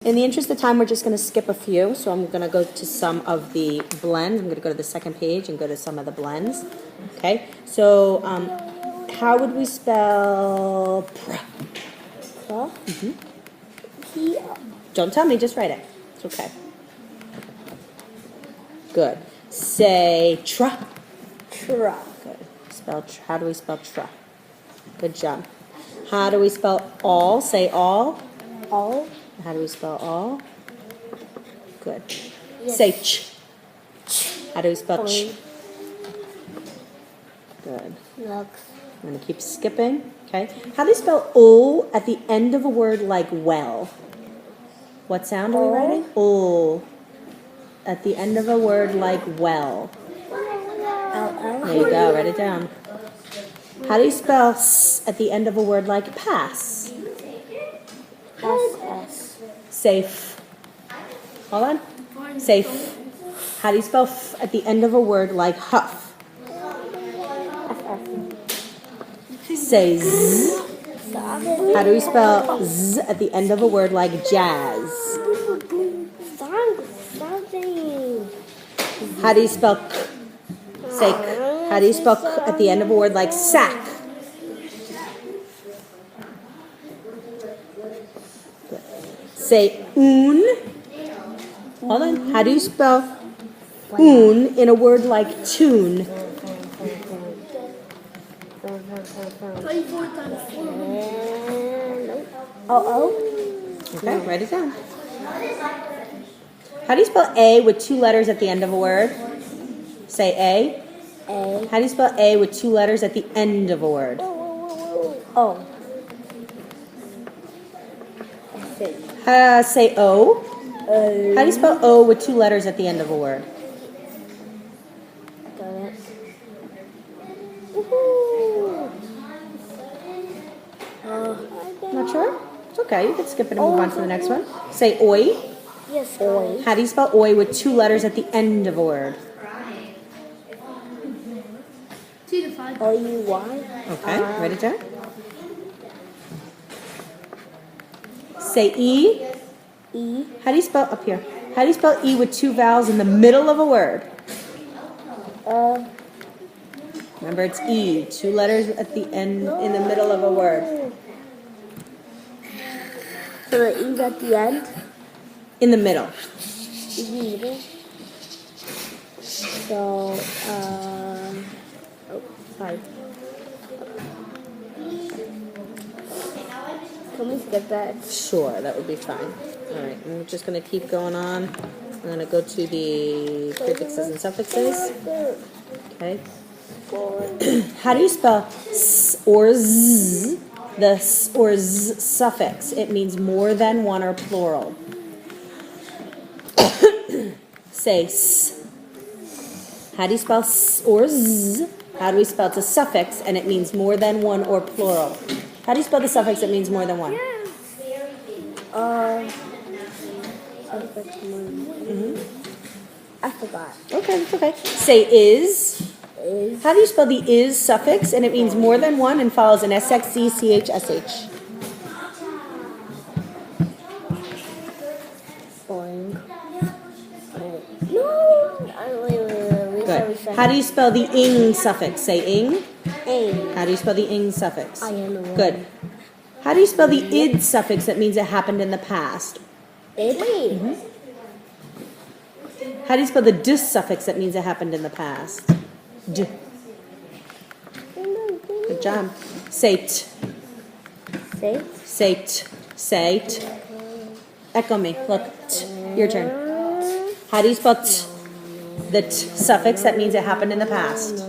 In the interest of time, we're just going to skip a few. So I'm going to go to some of the blends. I'm going to go to the second page and go to some of the blends. Okay. So how would we spell pr? P. Don't tell me. Just write it. It's okay. Good. Say tra. Tra. Good. Spell. How do we spell tra? Good job. How do we spell all? Say all. All. How do we spell all? Good. Yes. Say ch. How do we spell ch? Good. Looks. I'm going to keep skipping. Okay. How do you spell o at the end of a word like well? What sound are we writing? O. At the end of a word like well. L. There you go. Write it down. How do you spell s at the end of a word like pass? S. Safe. Hold on. Safe. How do you spell f at the end of a word like huff? Say z. How do we spell z at the end of a word like jazz? Something. How do you spell k? Say k. How do you spell k at the end of a word like sack? Say un. Hold on. How do you spell un in a word like tune? 24 times 4. Okay, write it down. How do you spell A with two letters at the end of a word? Say A. A. How do you spell A with two letters at the end of a word? O. Say O. How do you spell O with two letters at the end of a word? Got it. Not sure? It's okay. You can skip it and move on to the next one. Say oi. Yes, oi. How do you spell oi with two letters at the end of a word? O-U-Y. Okay, write it down. Say E. E. How do you spell up here? How do you spell E with two vowels in the middle of a word? Remember, it's E. Two letters at the end in the middle of a word. So the E's at the end? In the middle. So, sorry. Can we skip that? Sure, that would be fine. All right, I'm just going to keep going on. I'm going to go to the prefixes and suffixes. Okay. How do you spell s or z? The s or z suffix. It means more than one or plural. Say s. How do you spell s or z? How do we spell it? It's a suffix and it means more than one or plural. How do you spell the suffix that means more than one? I forgot. Okay, that's okay. Say is. Is. How do you spell the is suffix and it means more than one and follows an SXZ-CHSH? Boing. No! Wait. Good. How do you spell the ing suffix? Say ing. Ing. How do you spell the ing suffix? I-N-Y. Good. How do you spell the id suffix that means it happened in the past? Id. How do you spell the d suffix that means it happened in the past? D. Good job. Sate. Say. Sate. Sate. Echo me. Look. T. Your turn. How do you spell t? The t suffix that means it happened in the past.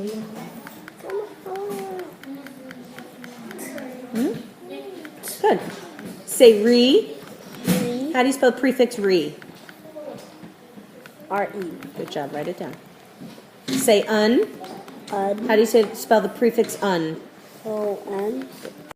Good. Say re. How do you spell prefix re? R-E. Good job. Write it down. Say un. Un. How do you spell the prefix un? O-N.